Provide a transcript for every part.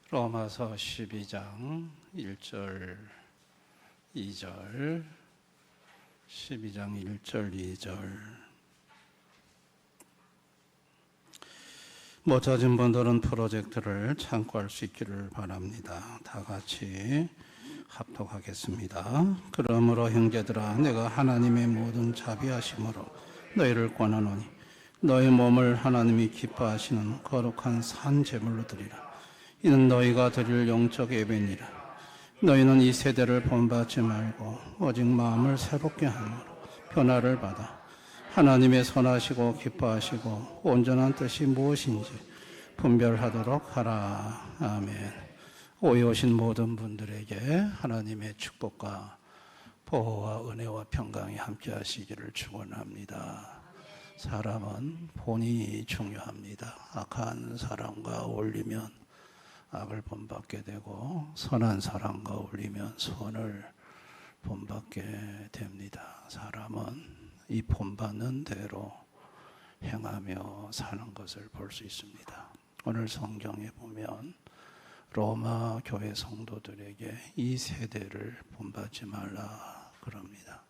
로마서 12장 1절 2절 12장 1절 2절 못 찾은 분들은 프로젝트를 참고할 수 있기를 바랍니다. 다 같이 합독하겠습니다. 그러므로 형제들아 내가 하나님의 모든 자비하심으로 너희를 권하노니 너희 몸을 하나님이 기뻐하시는 거룩한 산 제물로 드리라. 이는 너희가 드릴 영적 예배니라. 너희는 이 세대를 본받지 말고 오직 마음을 새롭게 함으로 변화를 받아 하나님의 선하시고 기뻐하시고 온전한 뜻이 무엇인지 분별하도록 하라. 아멘. 오해 오신 모든 분들에게 하나님의 축복과 보호와 은혜와 평강이 함께 하시기를 축원합니다. 사람은 본이 중요합니다. 악한 사람과 어울리면 악을 본받게 되고 선한 사람과 어울리면 선을 본받게 됩니다. 사람은 이 본받는 대로 행하며 사는 것을 볼 수 있습니다. 오늘 성경에 보면 로마 교회 성도들에게 이 세대를 본받지 말라 그럽니다.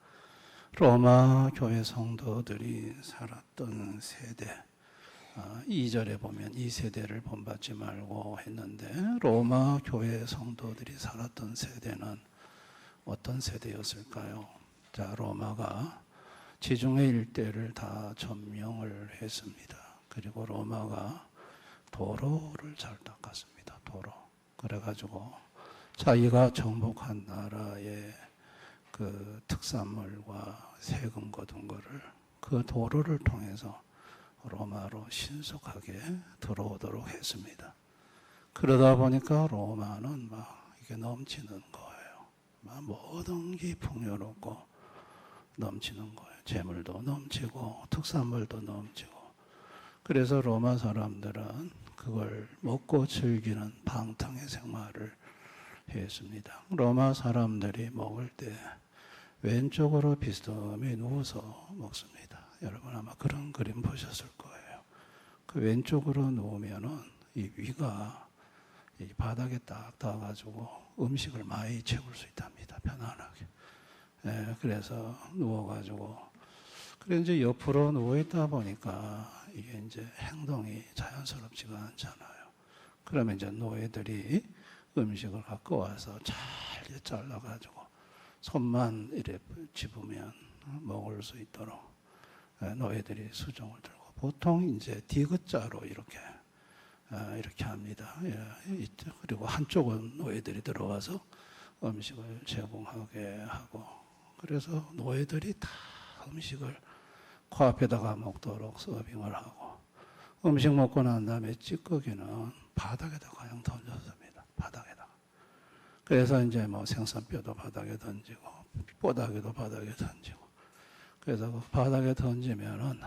로마 교회 성도들이 살았던 세대 2절에 보면 이 세대를 본받지 말고 했는데 로마 교회 성도들이 살았던 세대는 어떤 세대였을까요? 자, 로마가 지중해 일대를 다 점령을 했습니다. 그리고 로마가 도로를 잘 닦았습니다. 도로. 그래가지고 자기가 정복한 나라의 그 특산물과 세금 거둔 거를 그 도로를 통해서 로마로 신속하게 들어오도록 했습니다. 그러다 보니까 로마는 막 이게 넘치는 거예요. 막 모든 게 풍요롭고 넘치는 거예요. 재물도 넘치고 특산물도 넘치고. 그래서 로마 사람들은 그걸 먹고 즐기는 방탕의 생활을 했습니다. 로마 사람들이 먹을 때 왼쪽으로 비스듬히 누워서 먹습니다. 여러분 아마 그런 그림 보셨을 거예요. 그 왼쪽으로 누우면은 이 위가 이 바닥에 딱 닿아가지고 음식을 많이 채울 수 있답니다. 편안하게. 그래서 누워가지고 그래 이제 옆으로 누워 있다 보니까 이게 이제 행동이 자연스럽지가 않잖아요. 그러면 이제 노예들이 음식을 갖고 와서 잘 잘라가지고 손만 이렇게 집으면 먹을 수 있도록 노예들이 수종을 들고 보통 이제 디귿자로 이렇게 합니다. 그리고 한쪽은 노예들이 들어와서 음식을 제공하게 하고 그래서 노예들이 다 음식을 코앞에다가 먹도록 서빙을 하고 음식 먹고 난 다음에 찌꺼기는 바닥에다 그냥 던졌습니다. 바닥에다가. 그래서 이제 뭐 생선뼈도 바닥에 던지고 뼈다귀도 바닥에 던지고 그래서 그 바닥에 던지면은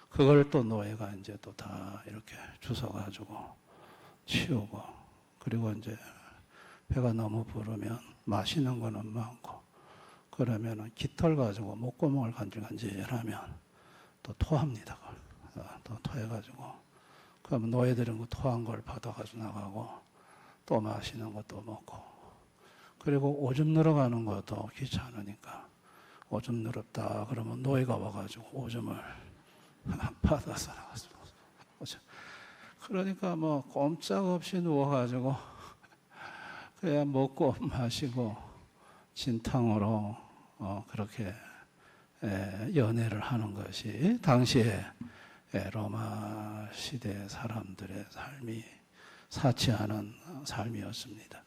그걸 또 노예가 이제 또 다 이렇게 주워가지고 치우고 그리고 이제 배가 너무 부르면 마시는 거는 많고 그러면은 깃털 가지고 목구멍을 간질간질하면 또 토합니다. 또 토해가지고 그러면 노예들은 그 토한 걸 받아가지고 나가고 또 마시는 것도 먹고 그리고 오줌 늘어가는 것도 귀찮으니까 오줌 늘었다 그러면 노예가 와가지고 오줌을 받아서 나갔습니다. 그러니까 뭐 꼼짝없이 누워가지고 그냥 먹고 마시고 진탕으로 그렇게 연애를 하는 것이 당시에 로마 시대 사람들의 삶이 사치 않은 삶이었습니다.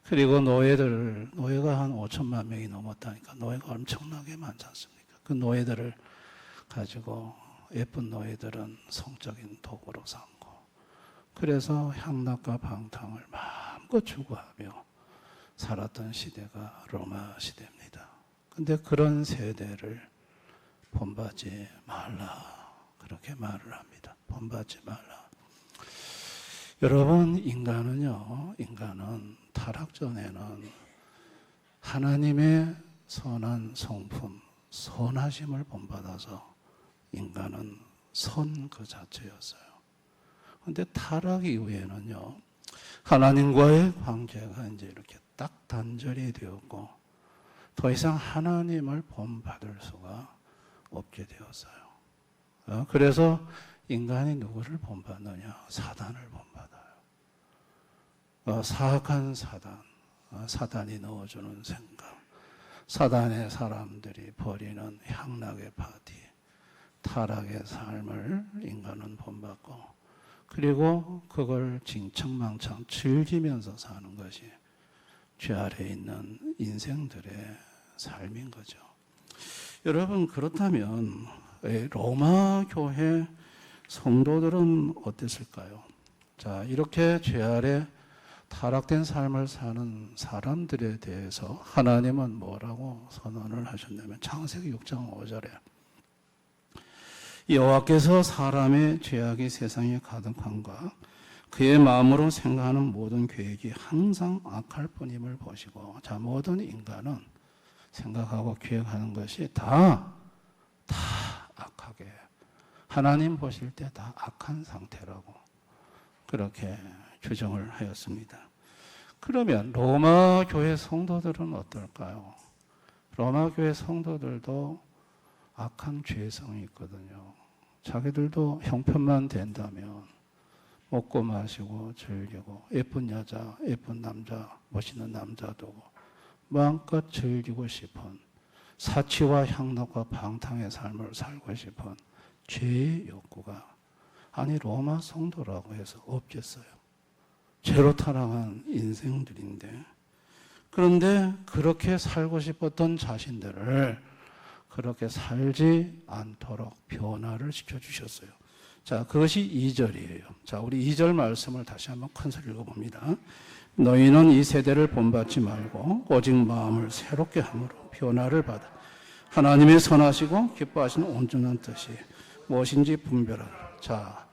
그리고 노예가 한 5천만 명이 넘었다니까 노예가 엄청나게 많지 않습니까? 그 노예들을 가지고 예쁜 노예들은 성적인 도구로 삼고 그래서 향락과 방탕을 마음껏 추구하며 살았던 시대가 로마 시대입니다. 근데 그런 세대를 본받지 말라 그렇게 말을 합니다. 본받지 말라. 여러분 인간은 타락 전에는 하나님의 선한 성품 선하심을 본받아서 인간은 선 그 자체였어요. 그런데 타락 이후에는요, 하나님과의 관계가 이제 이렇게 딱 단절이 되었고, 더 이상 하나님을 본받을 수가 없게 되었어요. 그래서 인간이 누구를 본받느냐? 사단을 본받아요. 사악한 사단, 사단이 넣어주는 생각, 사단의 사람들이 벌이는 향락의 파티, 타락의 삶을 인간은 본받고, 그리고 그걸 징청망청 즐기면서 사는 것이 죄 아래에 있는 인생들의 삶인 거죠. 여러분, 그렇다면 로마 교회 성도들은 어땠을까요? 자, 이렇게 죄 아래 타락된 삶을 사는 사람들에 대해서 하나님은 뭐라고 선언을 하셨냐면 창세기 6장 5절에 여호와께서 사람의 죄악이 세상에 가득함과 그의 마음으로 생각하는 모든 계획이 항상 악할 뿐임을 보시고, 자, 모든 인간은 생각하고 계획하는 것이 다 악하게, 하나님 보실 때 다 악한 상태라고 그렇게 규정을 하였습니다. 그러면 로마 교회 성도들은 어떨까요? 로마 교회 성도들도 악한 죄성이 있거든요. 자기들도 형편만 된다면 먹고 마시고 즐기고, 예쁜 여자, 예쁜 남자, 멋있는 남자 두고 마음껏 즐기고 싶은, 사치와 향락과 방탕의 삶을 살고 싶은 죄의 욕구가, 아니 로마 성도라고 해서 없겠어요. 죄로 타락한 인생들인데, 그런데 그렇게 살고 싶었던 자신들을 그렇게 살지 않도록 변화를 시켜주셨어요. 자, 그것이 2절이에요. 자, 우리 2절 말씀을 다시 한번 큰 소리로 읽어봅니다. 너희는 이 세대를 본받지 말고 오직 마음을 새롭게 함으로 변화를 받아 하나님의 선하시고 기뻐하시는 온전한 뜻이 무엇인지 분별하라. 자,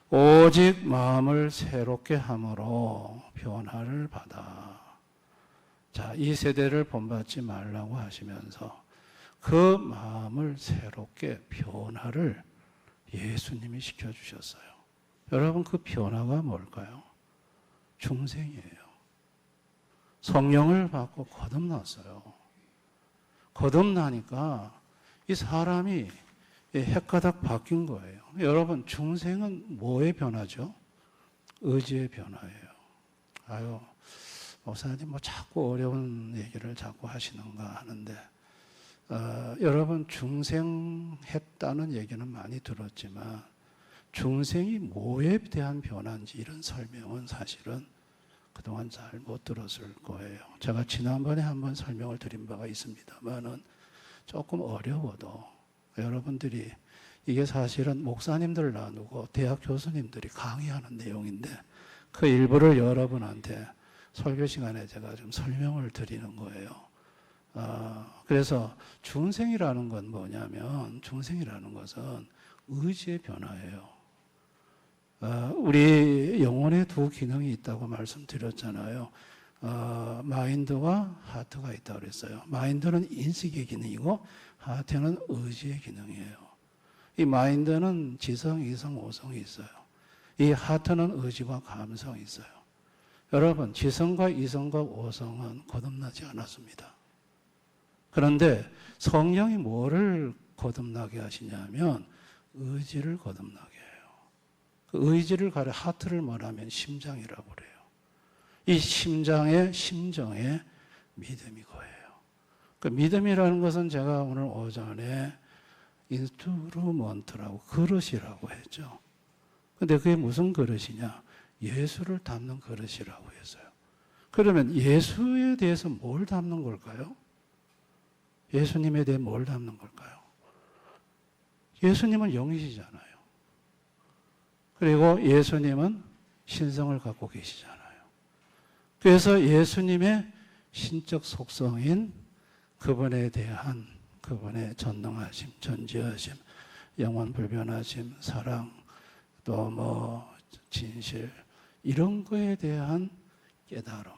오직 마음을 새롭게 함으로 변화를 받아. 자, 이 세대를 본받지 말라고 하시면서 그 마음을 새롭게 변화를 예수님이 시켜주셨어요. 여러분, 그 변화가 뭘까요? 중생이에요. 성령을 받고 거듭났어요. 거듭나니까 이 사람이 헷가닥 바뀐 거예요. 여러분, 중생은 뭐의 변화죠? 의지의 변화예요. 아유, 목사님 뭐 자꾸 어려운 얘기를 자꾸 하시는가 하는데, 여러분, 중생했다는 얘기는 많이 들었지만 중생이 뭐에 대한 변화인지 이런 설명은 사실은 그동안 잘 못 들었을 거예요. 제가 지난번에 한번 설명을 드린 바가 있습니다만은 조금 어려워도 여러분들이, 이게 사실은 목사님들 나누고 대학 교수님들이 강의하는 내용인데 그 일부를 여러분한테 설교 시간에 제가 좀 설명을 드리는 거예요. 그래서 중생이라는 건 뭐냐면, 중생이라는 것은 의지의 변화예요. 우리 영혼에 두 기능이 있다고 말씀드렸잖아요. 마인드와 하트가 있다고 그랬어요. 마인드는 인식의 기능이고 하트는 의지의 기능이에요. 이 마인드는 지성, 이성, 오성이 있어요. 이 하트는 의지와 감성이 있어요. 여러분, 지성과 이성과 오성은 거듭나지 않았습니다. 그런데 성령이 뭐를 거듭나게 하시냐면 의지를 거듭나게 해요. 그 의지를 가려 하트를 말하면 심장이라고 그래요. 이 심장의 심정에 믿음이 거예요. 그 믿음이라는 것은 제가 오늘 오전에 인스트루먼트라고, 그릇이라고 했죠. 근데 그게 무슨 그릇이냐? 예수를 담는 그릇이라고 했어요. 그러면 예수에 대해서 뭘 담는 걸까요? 예수님에 대해 뭘 담는 걸까요? 예수님은 영이시잖아요. 그리고 예수님은 신성을 갖고 계시잖아요. 그래서 예수님의 신적 속성인 그분에 대한, 그분의 전능하심, 전지하심, 영원 불변하심, 사랑, 또 뭐 진실, 이런 거에 대한 깨달음,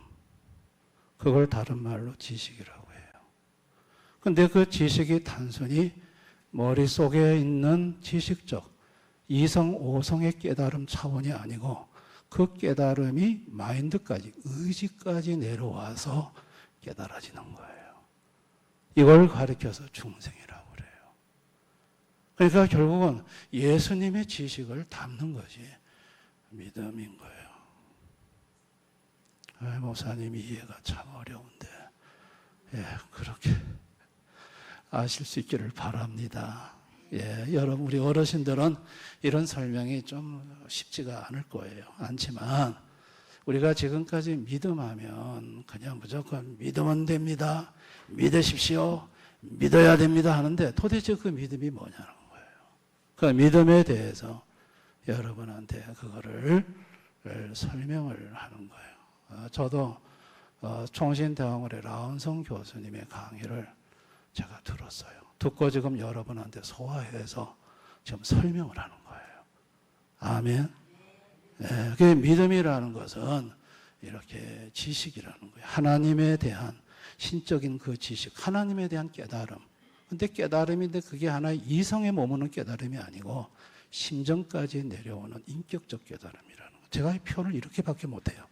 그걸 다른 말로 지식이라고 해요. 근데 그 지식이 단순히 머릿속에 있는 지식적, 이성, 오성의 깨달음 차원이 아니고 그 깨달음이 마인드까지, 의지까지 내려와서 깨달아지는 거예요. 이걸 가리켜서 중생이라고 그래요. 그러니까 결국은 예수님의 지식을 담는 것이 믿음인 거예요. 목사님이 이해가 참 어려운데, 그렇게 아실 수 있기를 바랍니다. 여러분, 우리 어르신들은 이런 설명이 좀 쉽지가 않을 거예요. 않지만, 우리가 지금까지 믿음하면 그냥 무조건 믿으면 됩니다. 믿으십시오. 믿어야 됩니다 하는데 도대체 그 믿음이 뭐냐는 거예요. 그 믿음에 대해서 여러분한테 그거를 설명을 하는 거예요. 저도 총신대학원의 라운성 교수님의 강의를 제가 들었어요. 듣고 지금 여러분한테 소화해서 지금 설명을 하는 거예요. 아멘. 그 믿음이라는 것은 이렇게 지식이라는 거예요. 하나님에 대한 신적인 그 지식, 하나님에 대한 깨달음. 근데 깨달음인데 그게 하나의 이성에 머무는 깨달음이 아니고 심정까지 내려오는 인격적 깨달음이라는 거예요. 제가 이 표현을 이렇게밖에 못해요.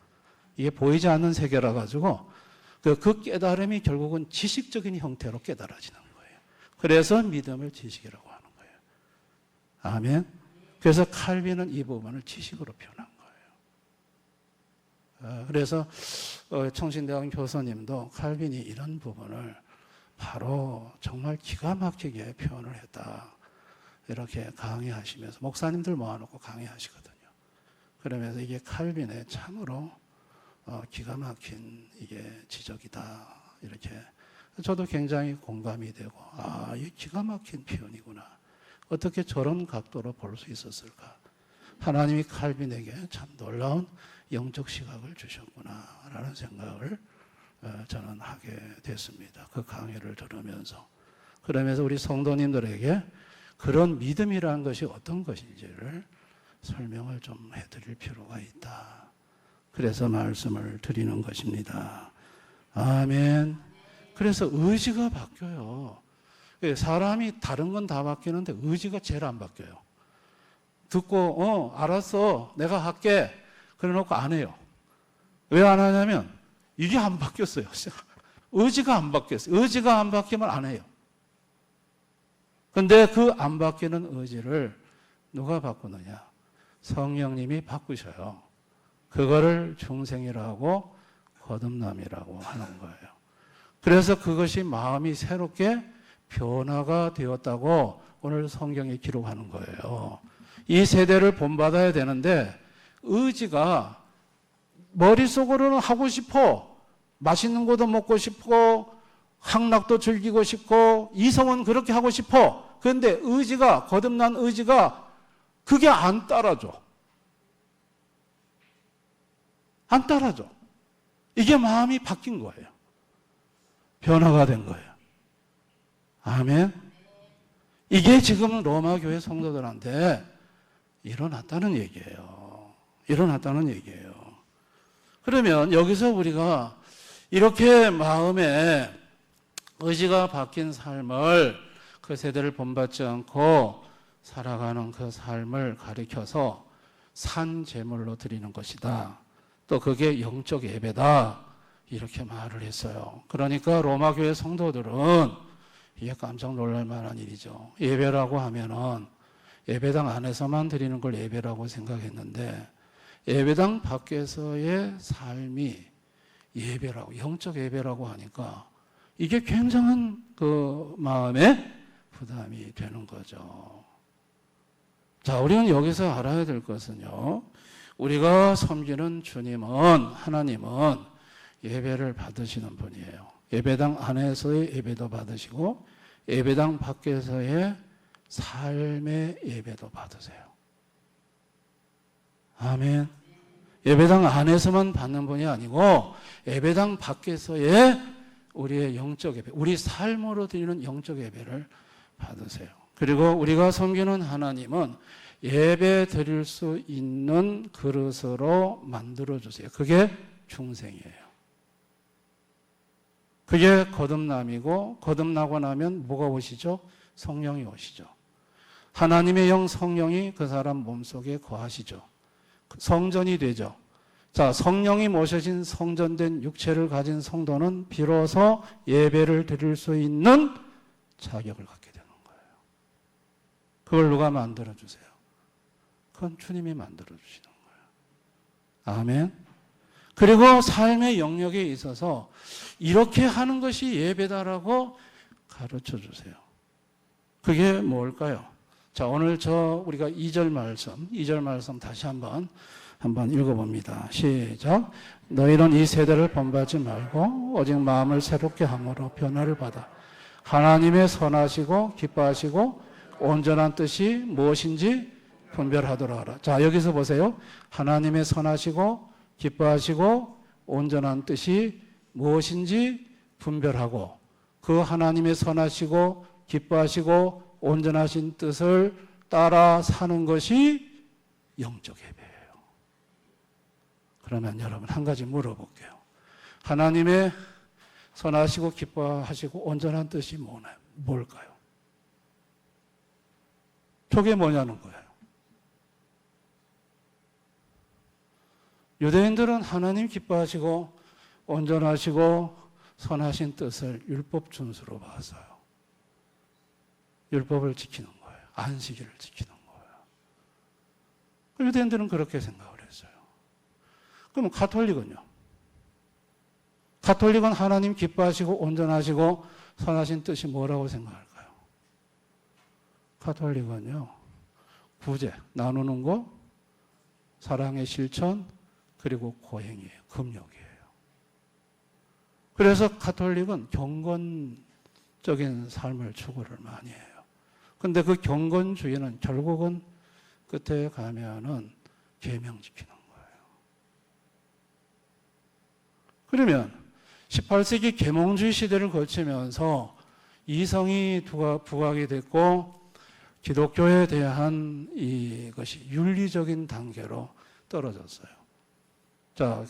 이게 보이지 않는 세계라 가지고 그 깨달음이 결국은 지식적인 형태로 깨달아지는 거예요. 그래서 믿음을 지식이라고 하는 거예요. 아멘. 그래서 칼빈은 이 부분을 지식으로 표현한 거예요. 그래서 청신대학 교수님도 칼빈이 이런 부분을 바로 정말 기가 막히게 표현을 했다. 이렇게 강의하시면서 목사님들 모아놓고 강의하시거든요. 그러면서 이게 칼빈의 참으로 기가 막힌 이게 지적이다. 이렇게 저도 굉장히 공감이 되고 이게 기가 막힌 표현이구나. 어떻게 저런 각도로 볼 수 있었을까? 하나님이 칼빈에게 참 놀라운 영적 시각을 주셨구나라는 생각을 저는 하게 됐습니다. 그 강의를 들으면서. 그러면서 우리 성도님들에게 그런 믿음이라는 것이 어떤 것인지를 설명을 좀 해드릴 필요가 있다. 그래서 말씀을 드리는 것입니다. 아멘. 그래서 의지가 바뀌어요. 사람이 다른 건 다 바뀌는데 의지가 제일 안 바뀌어요. 듣고 알았어 내가 할게 그래 놓고 안 해요. 왜 안 하냐면 이게 안 바뀌었어요. 의지가 안 바뀌었어요. 의지가 안 바뀌면 안 해요. 근데 그 안 바뀌는 의지를 누가 바꾸느냐? 성령님이 바꾸셔요. 그거를 중생이라고 거듭남이라고 하는 거예요. 그래서 그것이 마음이 새롭게 변화가 되었다고 오늘 성경에 기록하는 거예요. 이 세대를 본받아야 되는데 의지가 머릿속으로는 하고 싶어. 맛있는 것도 먹고 싶고 향락도 즐기고 싶고 이성은 그렇게 하고 싶어. 그런데 의지가 거듭난 의지가 그게 안 따라줘. 안 따라줘. 이게 마음이 바뀐 거예요. 변화가 된 거예요. 아멘. 이게 지금 로마 교회 성도들한테 일어났다는 얘기예요. 일어났다는 얘기예요. 그러면 여기서 우리가 이렇게 마음에 의지가 바뀐 삶을 그 세대를 본받지 않고 살아가는 그 삶을 가리켜서 산 제물로 드리는 것이다. 또 그게 영적 예배다. 이렇게 말을 했어요. 그러니까 로마 교회 성도들은 이게 깜짝 놀랄 만한 일이죠. 예배라고 하면은 예배당 안에서만 드리는 걸 예배라고 생각했는데 예배당 밖에서의 삶이 예배라고, 영적 예배라고 하니까 이게 굉장한 그 마음의 부담이 되는 거죠. 자, 우리는 여기서 알아야 될 것은요. 우리가 섬기는 주님은, 하나님은 예배를 받으시는 분이에요. 예배당 안에서의 예배도 받으시고 예배당 밖에서의 삶의 예배도 받으세요. 아멘. 예배당 안에서만 받는 분이 아니고 예배당 밖에서의 우리의 영적 예배, 우리 삶으로 드리는 영적 예배를 받으세요. 그리고 우리가 섬기는 하나님은 예배 드릴 수 있는 그릇으로 만들어주세요. 그게 중생이에요. 그게 거듭남이고 거듭나고 나면 뭐가 오시죠? 성령이 오시죠. 하나님의 영 성령이 그 사람 몸속에 거하시죠. 성전이 되죠. 자, 성령이 모셔진 성전된 육체를 가진 성도는 비로소 예배를 드릴 수 있는 자격을 갖게 되는 거예요. 그걸 누가 만들어주세요? 그건 주님이 만들어주시는 거예요. 아멘. 그리고 삶의 영역에 있어서 이렇게 하는 것이 예배다라고 가르쳐 주세요. 그게 뭘까요? 자, 오늘 우리가 2절 말씀 다시 한번 읽어봅니다. 시작. 너희는 이 세대를 본받지 말고 오직 마음을 새롭게 함으로 변화를 받아 하나님의 선하시고 기뻐하시고 온전한 뜻이 무엇인지 분별하도록 하라. 자, 여기서 보세요. 하나님의 선하시고 기뻐하시고 온전한 뜻이 무엇인지 분별하고 그 하나님의 선하시고 기뻐하시고 온전하신 뜻을 따라 사는 것이 영적 예배예요. 그러면 여러분 한 가지 물어볼게요. 하나님의 선하시고 기뻐하시고 온전한 뜻이 뭘까요? 저게 뭐냐는 거예요. 유대인들은 하나님 기뻐하시고 온전하시고 선하신 뜻을 율법 준수로 봐서요. 율법을 지키는 거예요. 안식일을 지키는 거예요. 유대인들은 그렇게 생각을 했어요. 그럼 가톨릭은요? 가톨릭은 하나님 기뻐하시고 온전하시고 선하신 뜻이 뭐라고 생각할까요? 가톨릭은요, 구제, 나누는 거, 사랑의 실천, 그리고 고행이에요. 금욕이에요. 그래서 가톨릭은 경건적인 삶을 추구를 많이 해요. 근데 그 경건주의는 결국은 끝에 가면은 계명 지키는 거예요. 그러면 18세기 계몽주의 시대를 거치면서 이성이 부각이 됐고 기독교에 대한 이것이 윤리적인 단계로 떨어졌어요. 자,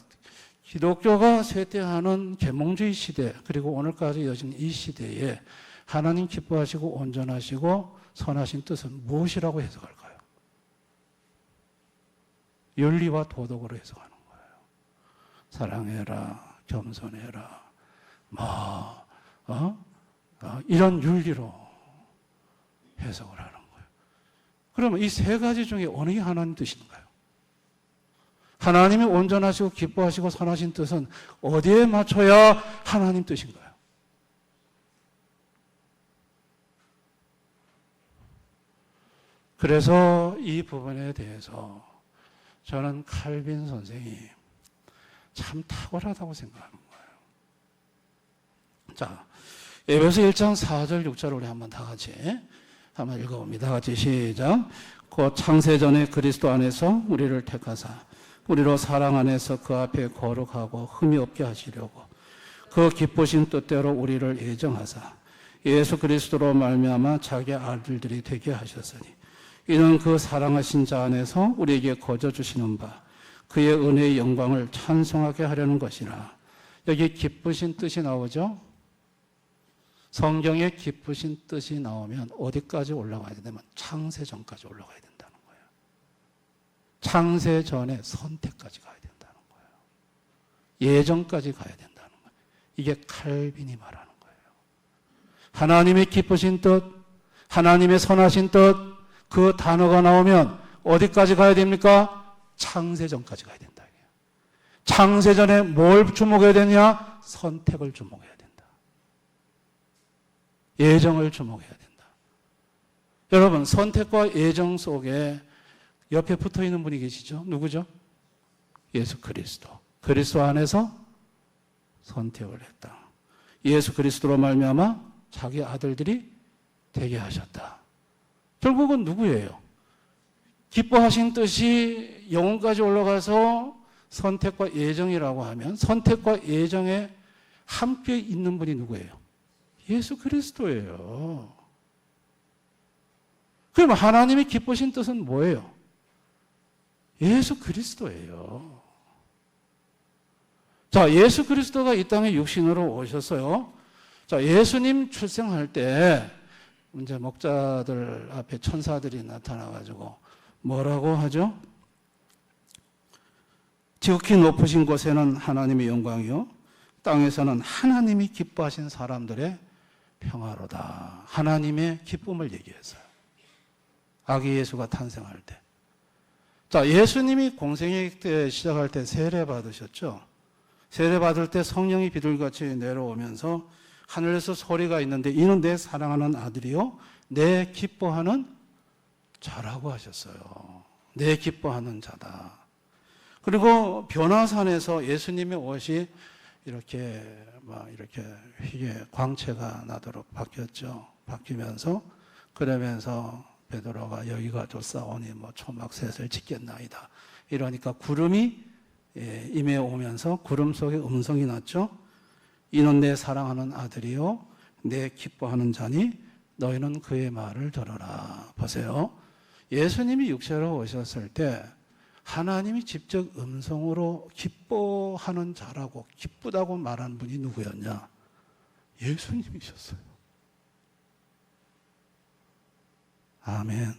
기독교가 쇠퇴하는 계몽주의 시대 그리고 오늘까지 이어진 이 시대에 하나님 기뻐하시고 온전하시고 선하신 뜻은 무엇이라고 해석할까요? 윤리와 도덕으로 해석하는 거예요. 사랑해라, 겸손해라, 이런 윤리로 해석을 하는 거예요. 그러면 이 세 가지 중에 어느 게 하나님 뜻인가요? 하나님이 온전하시고 기뻐하시고 선하신 뜻은 어디에 맞춰야 하나님 뜻인가요? 그래서 이 부분에 대해서 저는 칼빈 선생이 참 탁월하다고 생각하는 거예요. 자, 에베소 1장 4절 6절 우리 한번 다 같이 한번 읽어봅니다. 다 같이 시작. 곧 창세전에 그리스도 안에서 우리를 택하사 우리로 사랑 안에서 그 앞에 거룩하고 흠이 없게 하시려고 그 기쁘신 뜻대로 우리를 예정하사 예수 그리스도로 말미암아 자기 아들들이 되게 하셨으니 이는 그 사랑하신 자 안에서 우리에게 거저 주시는 바 그의 은혜의 영광을 찬송하게 하려는 것이라. 여기 기쁘신 뜻이 나오죠? 성경에 기쁘신 뜻이 나오면 어디까지 올라가야 되냐면 창세전까지 올라가야 된다는 거예요. 창세전에 선택까지 가야 된다는 거예요. 예정까지 가야 된다는 거예요. 이게 칼빈이 말하는 거예요. 하나님의 기쁘신 뜻, 하나님의 선하신 뜻, 그 단어가 나오면 어디까지 가야 됩니까? 창세전까지 가야 된다. 창세전에 뭘 주목해야 되냐? 선택을 주목해야 된다. 예정을 주목해야 된다. 여러분, 선택과 예정 속에 옆에 붙어 있는 분이 계시죠? 누구죠? 예수 그리스도. 그리스도 안에서 선택을 했다. 예수 그리스도로 말미암아 자기 아들들이 되게 하셨다. 결국은 누구예요? 기뻐하신 뜻이 영혼까지 올라가서 선택과 예정이라고 하면 선택과 예정에 함께 있는 분이 누구예요? 예수 그리스도예요. 그럼 하나님이 기쁘신 뜻은 뭐예요? 예수 그리스도예요. 자, 예수 그리스도가 이 땅에 육신으로 오셨어요. 자, 예수님 출생할 때 이제 목자들 앞에 천사들이 나타나가지고 뭐라고 하죠? 지극히 높으신 곳에는 하나님의 영광이요, 땅에서는 하나님이 기뻐하신 사람들의 평화로다. 하나님의 기쁨을 얘기했어요. 아기 예수가 탄생할 때. 자, 예수님이 공생애 때 시작할 때 세례 받으셨죠? 세례 받을 때 성령이 비둘기같이 내려오면서 하늘에서 소리가 있는데 이는 내 사랑하는 아들이요 내 기뻐하는 자라고 하셨어요. 내 기뻐하는 자다. 그리고 변화산에서 예수님의 옷이 이렇게 희게 광채가 나도록 바뀌었죠. 바뀌면서 그러면서 베드로가 여기가 좋사오니 초막셋을 짓겠나이다. 이러니까 구름이 임해 오면서 구름 속에 음성이 났죠. 이는 내 사랑하는 아들이요 내 기뻐하는 자니 너희는 그의 말을 들어라. 보세요. 예수님이 육체로 오셨을 때 하나님이 직접 음성으로 기뻐하는 자라고 기쁘다고 말한 분이 누구였냐? 예수님이셨어요. 아멘.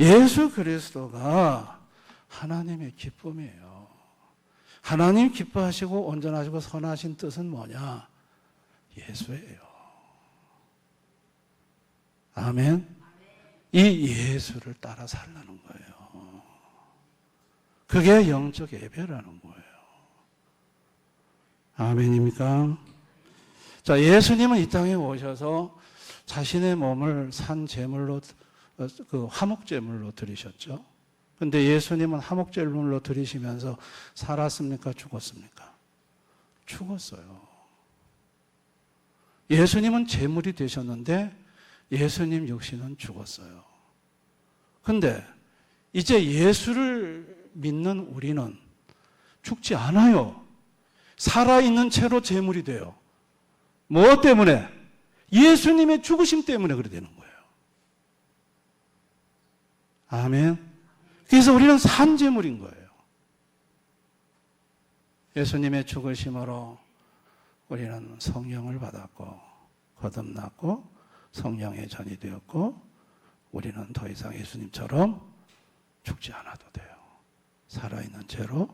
예수 그리스도가 하나님의 기쁨이에요. 하나님 기뻐하시고 온전하시고 선하신 뜻은 뭐냐? 예수예요. 아멘. 이 예수를 따라 살라는 거예요. 그게 영적 예배라는 거예요. 아멘입니까? 자, 예수님은 이 땅에 오셔서 자신의 몸을 산 제물로, 화목 제물로 드리셨죠. 근데 예수님은 화목 제물로 드리시면서 살았습니까? 죽었습니까? 죽었어요. 예수님은 제물이 되셨는데 예수님 역시는 죽었어요. 근데 이제 예수를 믿는 우리는 죽지 않아요. 살아있는 채로 제물이 돼요. 뭐 때문에? 예수님의 죽으심 때문에 그래 되는 거예요. 아멘. 그래서 우리는 산 제물인 거예요. 예수님의 죽으심으로 우리는 성령을 받았고 거듭났고 성령의 전이 되었고 우리는 더 이상 예수님처럼 죽지 않아도 돼요. 살아있는 채로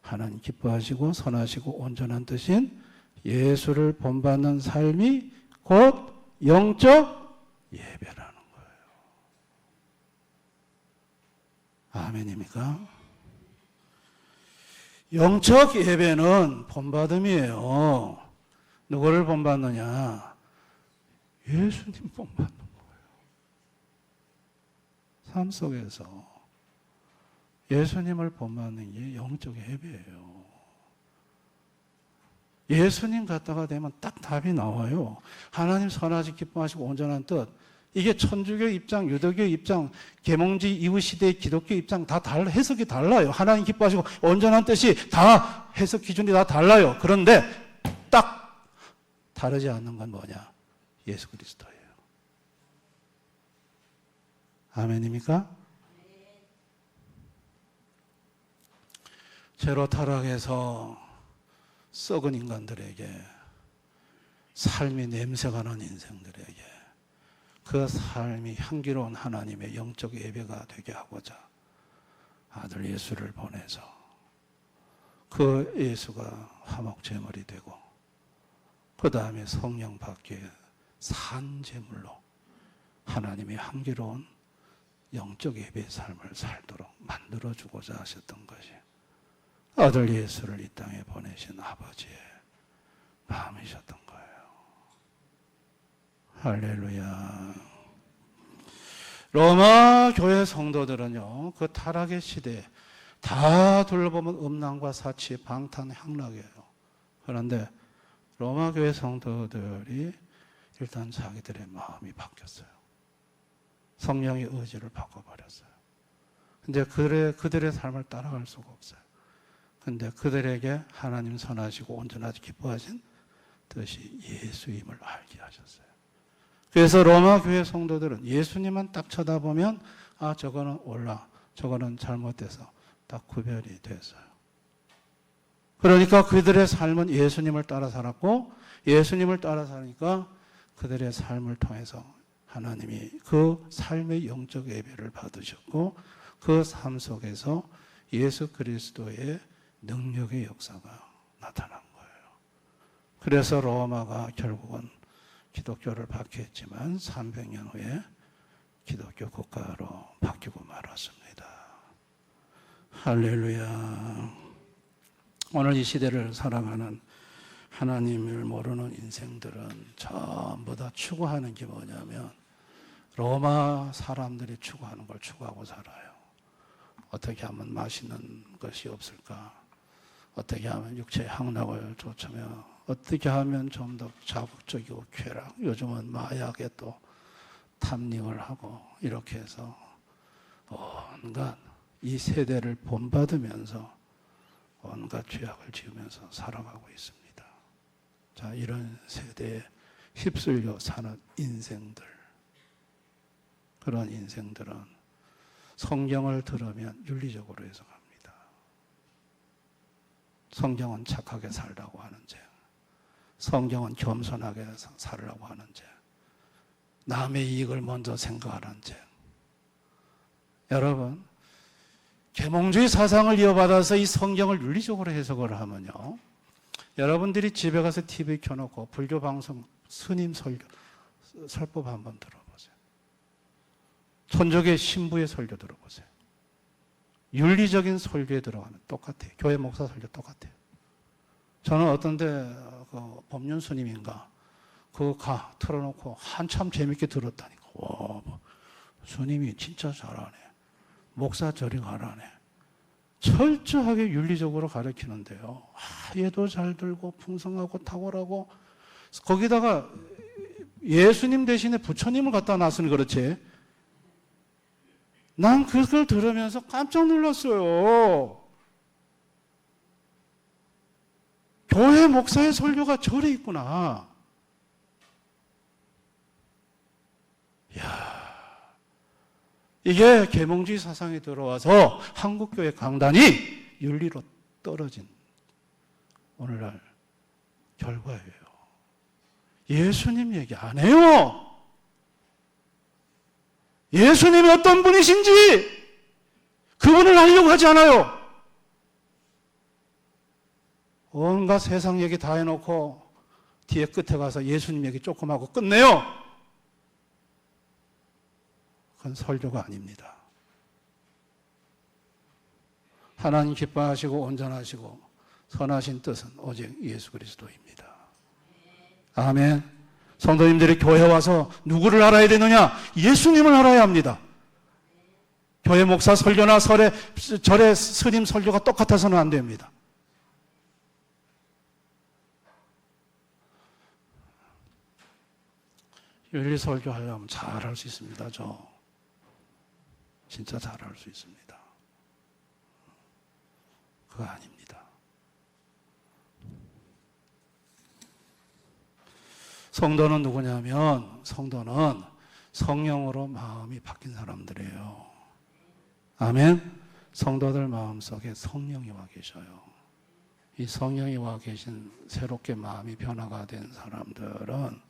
하나님 기뻐하시고 선하시고 온전한 뜻인 예수를 본받는 삶이 곧 영적 예배라는 거예요. 아멘입니까? 영적 예배는 본받음이에요. 누구를 본받느냐? 예수님 본받는 거예요. 삶 속에서 예수님을 본받는 게 영적 예배예요. 예수님 갖다가 되면 딱 답이 나와요. 하나님 선하시 기뻐하시고 온전한 뜻. 이게 천주교 입장, 유대교 입장, 계몽지 이후 시대의 기독교 입장 다 해석이 달라요. 하나님 기뻐하시고 온전한 뜻이 다 해석 기준이 다 달라요. 그런데 딱 다르지 않는 건 뭐냐? 예수 그리스도예요. 아멘입니까? 죄로 타락해서 썩은 인간들에게, 삶이 냄새가 나는 인생들에게 그 삶이 향기로운 하나님의 영적 예배가 되게 하고자 아들 예수를 보내서 그 예수가 화목제물이 되고 그 다음에 성령 받기에 산 제물로 하나님의 향기로운 영적 예배의 삶을 살도록 만들어주고자 하셨던 것이 아들 예수를 이 땅에 보내신 아버지의 마음이셨던 거예요. 할렐루야. 로마 교회 성도들은요, 그 타락의 시대에 다 둘러보면 음란과 사치, 방탕, 향락이에요. 그런데 로마 교회 성도들이 일단 자기들의 마음이 바뀌었어요. 성령의 의지를 바꿔버렸어요. 근데 그들의 삶을 따라갈 수가 없어요. 근데 그들에게 하나님 선하시고 온전하지 기뻐하신 뜻이 예수임을 알게 하셨어요. 그래서 로마 교회 성도들은 예수님만 딱 쳐다보면 아, 저거는 옳아, 저거는 잘못돼서 딱 구별이 됐어요. 그러니까 그들의 삶은 예수님을 따라 살았고 예수님을 따라 사니까 그들의 삶을 통해서 하나님이 그 삶의 영적 예배를 받으셨고 그 삶 속에서 예수 그리스도의 능력의 역사가 나타난 거예요. 그래서 로마가 결국은 기독교를 박해했지만 300년 후에 기독교 국가로 바뀌고 말았습니다. 할렐루야. 오늘 이 시대를 살아가는 하나님을 모르는 인생들은 전부 다 추구하는 게 뭐냐면 로마 사람들이 추구하는 걸 추구하고 살아요. 어떻게 하면 맛있는 것이 없을까? 어떻게 하면 육체의 향락을 쫓으며 어떻게 하면 좀 더 자극적이고 쾌락, 요즘은 마약에 또 탐닉을 하고 이렇게 해서 온갖 이 세대를 본받으면서 온갖 죄악을 지으면서 살아가고 있습니다. 자, 이런 세대에 휩쓸려 사는 인생들, 그런 인생들은 성경을 들으면 윤리적으로 해석합니다. 성경은 착하게 살라고 하는 죄, 성경은 겸손하게 살라고 하는 죄, 남의 이익을 먼저 생각하는 죄. 여러분, 계몽주의 사상을 이어받아서 이 성경을 윤리적으로 해석을 하면요, 여러분들이 집에 가서 TV 켜놓고 불교 방송 스님 설법 한번 들어보세요. 천족의 신부의 설교 들어보세요. 윤리적인 설교에 들어가면 똑같아요. 교회 목사 설교 똑같아요. 저는 어떤데 그 법륜 스님인가 그거 틀어놓고 한참 재밌게 들었다니까. 와, 스님이 진짜 잘하네. 목사 저리 가라네. 철저하게 윤리적으로 가르치는데요. 얘도 잘 들고 풍성하고 탁월하고 거기다가 예수님 대신에 부처님을 갖다 놨으니 그렇지. 난 그걸 들으면서 깜짝 놀랐어요. 교회 목사의 설교가 저래 있구나. 이야. 이게 계몽주의 사상이 들어와서 한국교회 강단이 윤리로 떨어진 오늘날 결과예요. 예수님 얘기 안 해요. 예수님이 어떤 분이신지 그분을 알려고 하지 않아요. 온갖 세상 얘기 다 해놓고 뒤에 끝에 가서 예수님 얘기 조금 하고 끝내요. 그건 설교가 아닙니다. 하나님 기뻐하시고 온전하시고 선하신 뜻은 오직 예수 그리스도입니다. 아멘. 성도님들이 교회 와서 누구를 알아야 되느냐? 예수님을 알아야 합니다. 교회 목사 설교나 절의 스님 설교가 똑같아서는 안 됩니다. 윤리 설교하려면 잘할 수 있습니다. 진짜 잘할 수 있습니다. 그거 아닙니다. 성도는 누구냐면 성도는 성령으로 마음이 바뀐 사람들이에요. 아멘. 성도들 마음속에 성령이 와 계셔요. 이 성령이 와 계신 새롭게 마음이 변화가 된 사람들은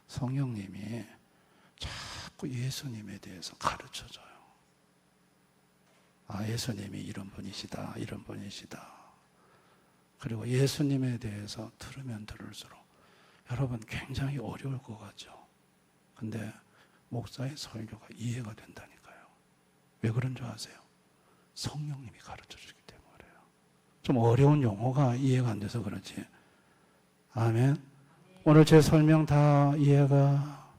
성령님이 자꾸 예수님에 대해서 가르쳐줘요. 아, 예수님이 이런 분이시다, 이런 분이시다. 그리고 예수님에 대해서 들으면 들을수록 여러분 굉장히 어려울 것 같죠. 근데 목사의 설교가 이해가 된다니까요. 왜 그런 줄 아세요? 성령님이 가르쳐주기 때문에요. 좀 어려운 용어가 이해가 안 돼서 그렇지. 아멘. 오늘 제 설명 다 이해가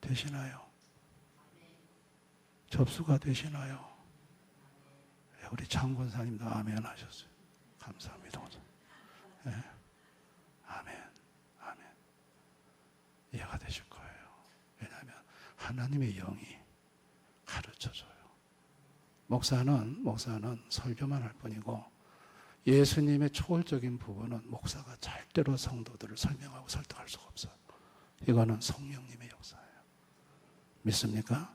되시나요? 접수가 되시나요? 우리 장권사님도 아멘 하셨어요. 감사합니다. 네. 아멘, 아멘. 이해가 되실 거예요. 왜냐하면 하나님의 영이 가르쳐줘요. 목사는 설교만 할 뿐이고 예수님의 초월적인 부분은 목사가 절대로 성도들을 설명하고 설득할 수가 없어요. 이거는 성령님의 역사예요. 믿습니까?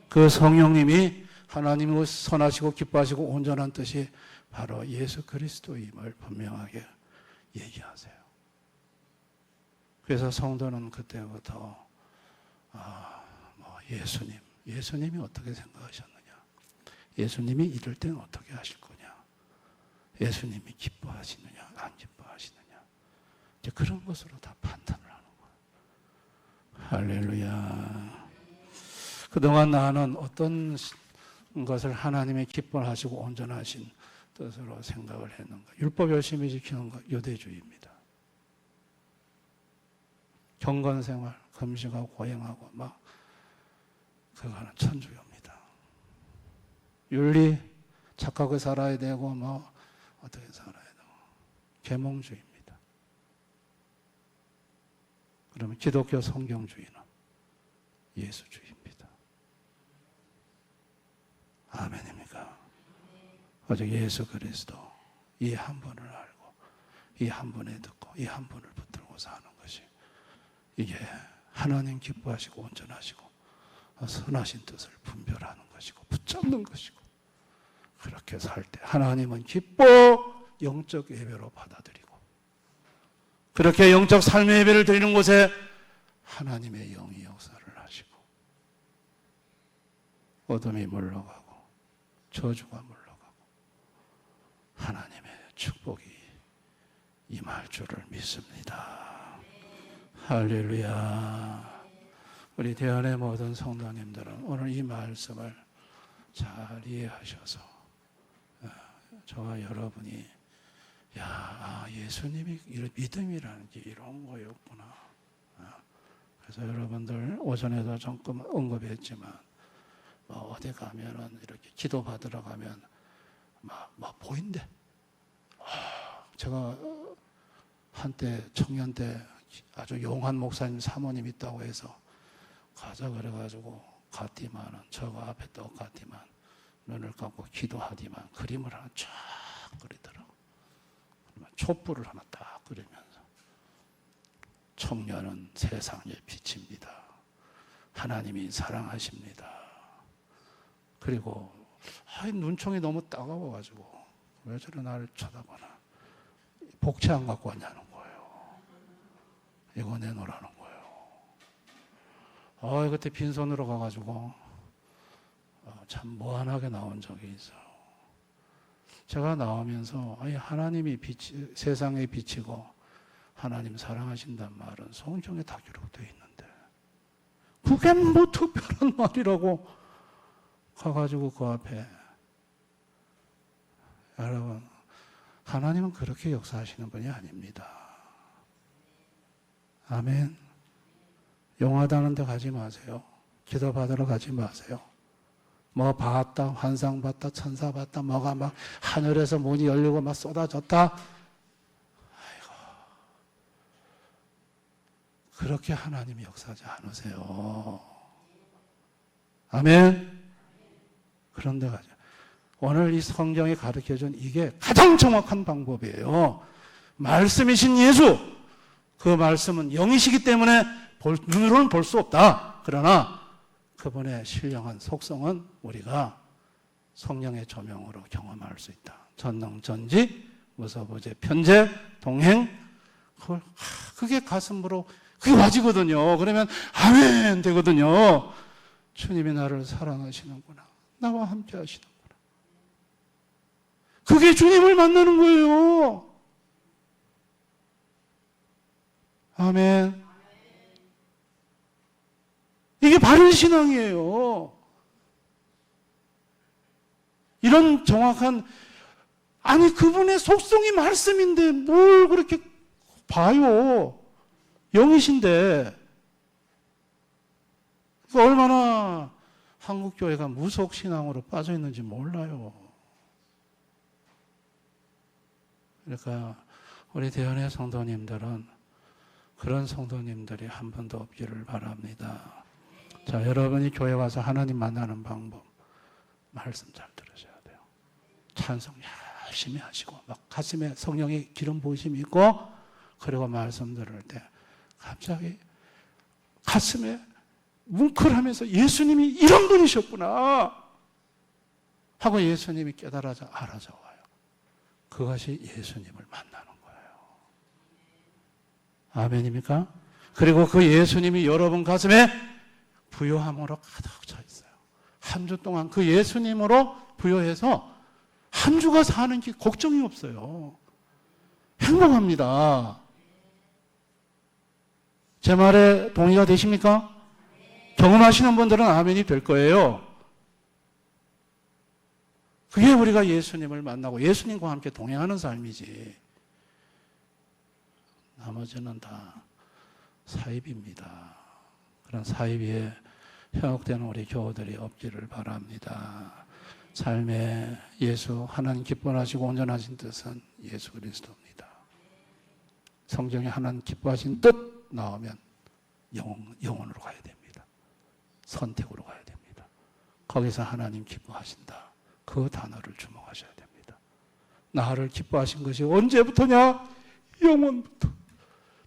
그 성령님이 하나님의 선하시고 기뻐하시고 온전한 뜻이 바로 예수 그리스도임을 분명하게 얘기하세요. 그래서 성도는 그때부터 예수님이 어떻게 생각하셨느냐, 예수님이 이럴 때는 어떻게 하실 거냐, 예수님이 기뻐하시느냐 안 기뻐하시느냐, 이제 그런 것으로 다 판단을 하는 거예요. 할렐루야. 그동안 나는 어떤 것을 하나님의 기뻐하시고 온전하신 뜻으로 생각을 했는가? 율법 열심히 지키는 것, 유대주의입니다. 경건생활, 금식하고 고행하고 막 그거는 천주교입니다. 윤리, 착하게 살아야 되고 뭐 어떻게 살아야 되고 계몽주의입니다. 그러면 기독교 성경주의는 예수주의입니다. 아멘입니까? 오직 예수 그리스도 이 한 분을 알고 이 한 분에 듣고 이 한 분을 붙들고 사는 것이 이게 하나님 기뻐하시고 온전하시고 선하신 뜻을 분별하는 것이고 붙잡는 것이고, 그렇게 살 때 하나님은 기뻐 영적 예배로 받아들이고, 그렇게 영적 삶의 예배를 드리는 곳에 하나님의 영이 역사를 하시고 어둠이 물러가고 저주가 물러가고 하나님의 축복이 임할 줄을 믿습니다. 할렐루야. 우리 대안의 모든 성도님들은 오늘 이 말씀을 잘 이해하셔서 저와 여러분이 예수님이 이런 믿음이라는 게 이런 거였구나. 그래서 여러분들 오전에도 조금 언급했지만 어디 가면은 이렇게 기도 받으러 가면 막 보인대. 제가 한때 청년 때 아주 용한 목사님 사모님 있다고 해서 가자 그래가지고 갔디만은 저거 앞에 똑같디만 눈을 감고 기도하디만 그림을 하나 쫙 그리더라고. 그러면 촛불을 하나 딱 그리면서 청년은 세상의 빛입니다. 하나님이 사랑하십니다. 그리고 눈총이 너무 따가워가지고 왜 저래 나를 쳐다보나, 복채 안 갖고 왔냐는 거예요. 이거 내놓으라는 거예요. 그때 빈손으로 가가지고 참 무한하게 나온 적이 있어요. 제가 나오면서 하나님이 세상의 빛이고 하나님 사랑하신다는 말은 성경에 다 기록되어 있는데 그게 뭐 특별한 말이라고 가가지고 그 앞에, 여러분 하나님은 그렇게 역사하시는 분이 아닙니다. 아멘. 용하다는 데 가지 마세요. 기도 받으러 가지 마세요. 뭐 봤다, 환상 봤다, 천사 봤다, 뭐가 막 하늘에서 문이 열리고 막 쏟아졌다. 그렇게 하나님이 역사하지 않으세요. 아멘. 그런데 가죠. 오늘 이 성경이 가르쳐준 이게 가장 정확한 방법이에요. 말씀이신 예수, 그 말씀은 영이시기 때문에 눈으로는 볼 수 없다. 그러나 그분의 신령한 속성은 우리가 성령의 조명으로 경험할 수 있다. 전능전지, 무서부재, 편재, 동행, 그게 가슴으로 그게 와지거든요. 그러면 아멘 되거든요. 주님이 나를 사랑하시는구나, 나와 함께 하시는구나. 그게 주님을 만나는 거예요. 아멘. 이게 바른 신앙이에요. 이런 정확한, 그분의 속성이 말씀인데 뭘 그렇게 봐요. 영이신데. 얼마나 한국교회가 무속신앙으로 빠져 있는지 몰라요. 그러니까 우리 대연의 성도님들은 그런 성도님들이 한 번도 없기를 바랍니다. 자, 여러분이 교회 와서 하나님 만나는 방법, 말씀 잘 들으셔야 돼요. 찬송 열심히 하시고 막 가슴에 성령의 기름 부으심이 있고, 그리고 말씀 들을 때 갑자기 가슴에 뭉클하면서 예수님이 이런 분이셨구나 하고 예수님이 알아져 와요. 그것이 예수님을 만나는 거예요. 아멘입니까? 그리고 그 예수님이 여러분 가슴에 부요함으로 가득 차 있어요. 한 주 동안 그 예수님으로 부요해서 한 주가 사는 게 걱정이 없어요. 행복합니다. 제 말에 동의가 되십니까? 경험하시는 분들은 아멘이 될 거예요. 그게 우리가 예수님을 만나고 예수님과 함께 동행하는 삶이지. 나머지는 다 사입입니다. 그런 사입에 현혹되는 우리 교우들이 없기를 바랍니다. 삶에 예수, 하나님 기뻐하시고 온전하신 뜻은 예수 그리스도입니다. 성경에 하나님 기뻐하신 뜻 나오면 영혼으로 가야 됩니다. 선택으로 가야 됩니다. 거기서 하나님 기뻐하신다. 그 단어를 주목하셔야 됩니다. 나를 기뻐하신 것이 언제부터냐? 영원부터.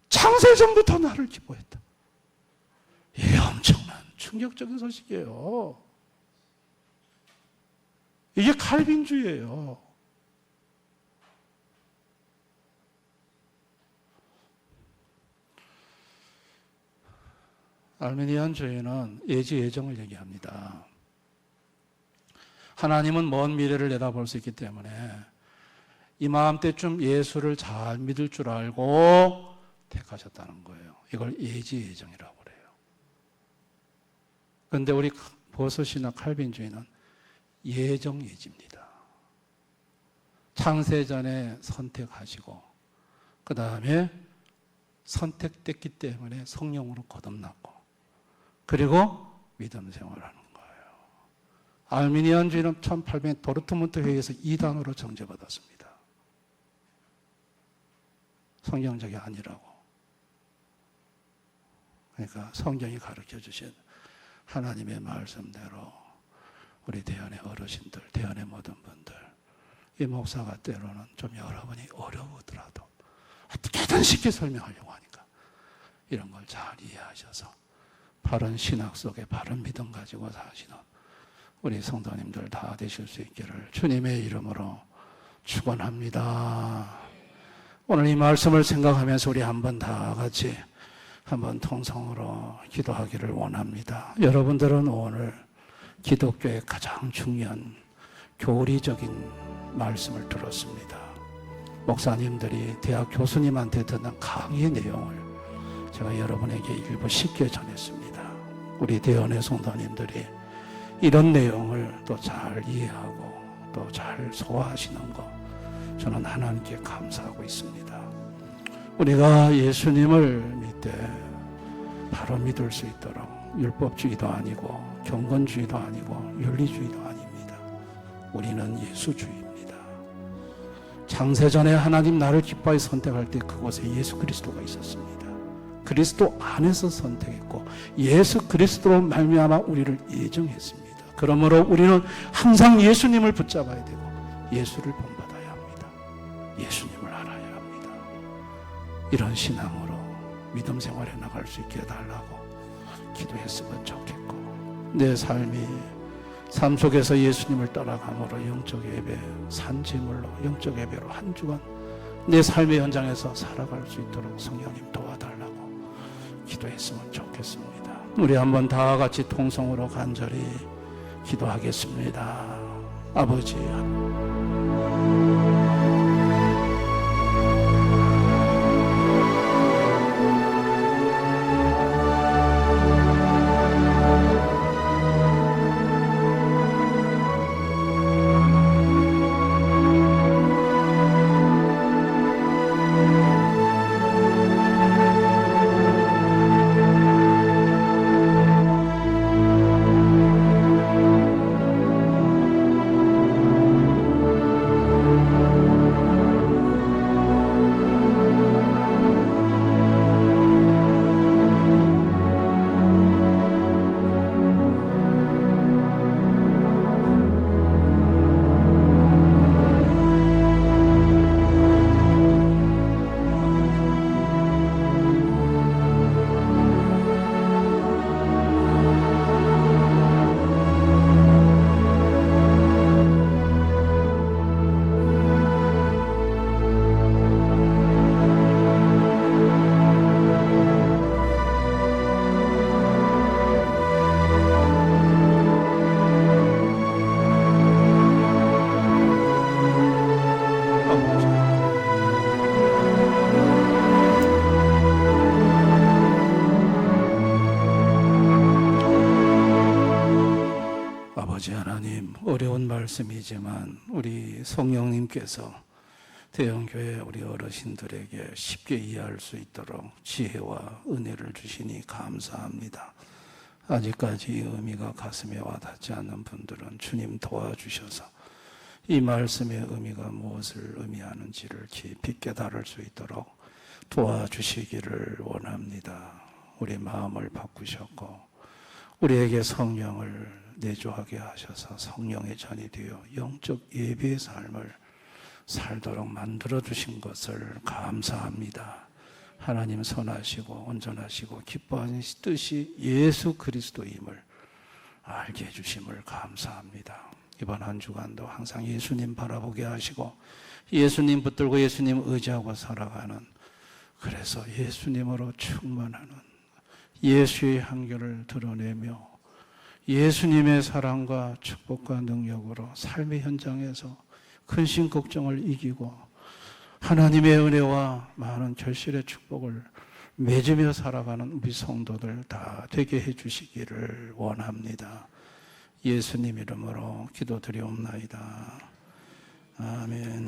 창세전부터 나를 기뻐했다. 이게 엄청난 충격적인 소식이에요. 이게 칼빈주의예요. 알메니안주의는 예지예정을 얘기합니다. 하나님은 먼 미래를 내다볼 수 있기 때문에 이맘때쯤 예수를 잘 믿을 줄 알고 택하셨다는 거예요. 이걸 예지예정이라고 그래요. 그런데 우리 버섯이나 칼빈주의는 예정예지입니다. 창세전에 선택하시고 그 다음에 선택됐기 때문에 성령으로 거듭났고 그리고 믿음 생활하는 거예요. 알미니안주의는 1800년 도르트문트 회의에서 이단으로 정죄받았습니다. 성경적이 아니라고. 그러니까 성경이 가르쳐 주신 하나님의 말씀대로 우리 대안의 어르신들, 대안의 모든 분들, 이 목사가 때로는 좀 여러분이 어려우더라도 어떻게든 쉽게 설명하려고 하니까 이런 걸 잘 이해하셔서 바른 신학 속에 바른 믿음 가지고 사시는 우리 성도님들 다 되실 수 있기를 주님의 이름으로 축원합니다. 오늘 이 말씀을 생각하면서 우리 한번 다 같이 한번 통성으로 기도하기를 원합니다. 여러분들은 오늘 기독교의 가장 중요한 교리적인 말씀을 들었습니다. 목사님들이 대학 교수님한테 듣는 강의의 내용을 제가 여러분에게 일부 쉽게 전했습니다. 우리 대원의 성도님들이 이런 내용을 또 잘 이해하고 또 잘 소화하시는 거 저는 하나님께 감사하고 있습니다. 우리가 예수님을 믿되 바로 믿을 수 있도록 율법주의도 아니고 경건주의도 아니고 윤리주의도 아닙니다. 우리는 예수주의입니다. 창세전에 하나님 나를 기뻐하여 선택할 때 그곳에 예수 그리스도가 있었습니다. 그리스도 안에서 선택했고 예수 그리스도로 말미암아 우리를 예정했습니다. 그러므로 우리는 항상 예수님을 붙잡아야 되고 예수를 본받아야 합니다. 예수님을 알아야 합니다. 이런 신앙으로 믿음 생활에 나갈 수 있게 해달라고 기도했으면 좋겠고 내 삶이 삶 속에서 예수님을 따라감으로 영적 예배, 산지물로 영적 예배로 한 주간 내 삶의 현장에서 살아갈 수 있도록 성령님 도와달라고 기도했으면 좋겠습니다. 우리 한번 다 같이 통성으로 간절히 기도하겠습니다. 아버지 하나님, 어려운 말씀이지만 우리 성령님께서 대형교회 우리 어르신들에게 쉽게 이해할 수 있도록 지혜와 은혜를 주시니 감사합니다. 아직까지 이 의미가 가슴에 와닿지 않는 분들은 주님 도와주셔서 이 말씀의 의미가 무엇을 의미하는지를 깊이 깨달을 수 있도록 도와주시기를 원합니다. 우리 마음을 바꾸셨고 우리에게 성령을 내주하게 하셔서 성령의 전이 되어 영적 예배의 삶을 살도록 만들어주신 것을 감사합니다. 하나님 선하시고 온전하시고 기뻐하신 뜻이 예수 그리스도임을 알게 해주심을 감사합니다. 이번 한 주간도 항상 예수님 바라보게 하시고 예수님 붙들고 예수님 의지하고 살아가는, 그래서 예수님으로 충만하는 예수의 향기를 드러내며 예수님의 사랑과 축복과 능력으로 삶의 현장에서 근심 걱정을 이기고 하나님의 은혜와 많은 결실의 축복을 맺으며 살아가는 우리 성도들 다 되게 해주시기를 원합니다. 예수님 이름으로 기도드리옵나이다. 아멘.